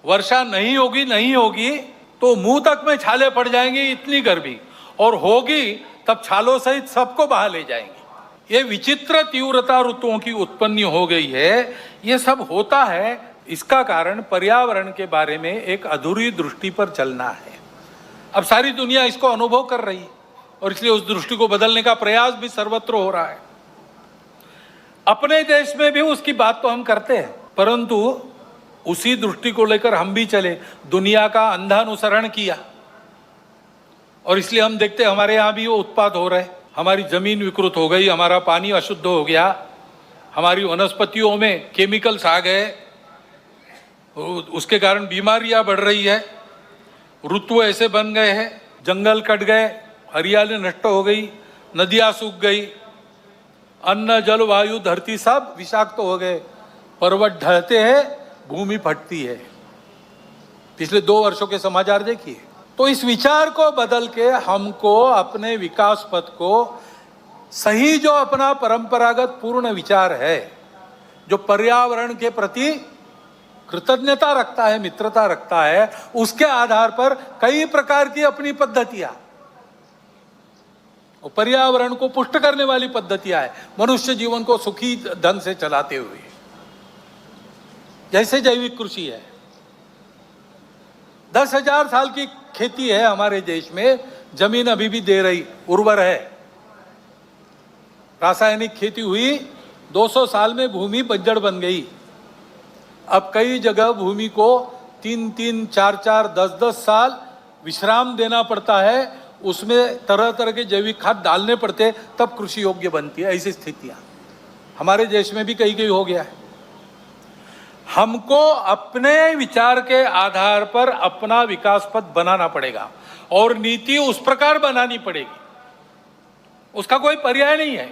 वर्षा नहीं होगी तो मुंह तक में छाले पड़ जाएंगे, इतनी गर्मी, और होगी तब छालों सहित सबको बहा ले जाएंगे। ये विचित्र तीव्रता ऋतुओं की उत्पत्ति हो गई है। ये सब होता है, इसका कारण पर्यावरण के बारे में एक अधूरी दृष्टि पर चलना है। अब सारी दुनिया इसको अनुभव कर रही है और इसलिए उस दृष्टि को बदलने का प्रयास भी सर्वत्र हो रहा है। अपने देश में भी उसकी बात तो हम करते हैं, परंतु उसी दृष्टि को लेकर हम भी चले, दुनिया का अंधा अनुसरण किया, और इसलिए हम देखते हैं हमारे यहाँ भी वो उत्पाद हो रहे। हमारी जमीन विकृत हो गई, हमारा पानी अशुद्ध हो गया, हमारी वनस्पतियों में केमिकल्स आ गए, उसके कारण बीमारियां बढ़ रही है, ऋतु ऐसे बन गए हैं, जंगल कट गए, हरियाली नष्ट हो गई, नदियां सूख गई, अन्न जल वायु धरती सब विषाक्त हो गए, पर्वत ढलते हैं, भूमि फटती है। पिछले 2 वर्षों के समाचार देखिए। तो इस विचार को बदल के हमको अपने विकास पथ को सही, जो अपना परंपरागत पूर्ण विचार है, जो पर्यावरण के प्रति कृतज्ञता रखता है, मित्रता रखता है, उसके आधार पर कई प्रकार की अपनी पद्धतियां, पर्यावरण को पुष्ट करने वाली पद्धतियां है, मनुष्य जीवन को सुखी ढंग से चलाते हुए। जैसे जैविक कृषि है, 10,000 साल की खेती है हमारे देश में, जमीन अभी भी दे रही, उर्वर है। रासायनिक खेती हुई, 200 साल में भूमि बंजर बन गई। अब कई जगह भूमि को 3-3, 4-4, 10-10 साल विश्राम देना पड़ता है, उसमें तरह तरह के जैविक खाद डालने पड़ते, तब कृषि योग्य बनती है। ऐसी स्थितियां हमारे देश में भी कहीं हो गया है। हमको अपने विचार के आधार पर अपना विकास पथ बनाना पड़ेगा और नीति उस प्रकार बनानी पड़ेगी, उसका कोई पर्याय नहीं है।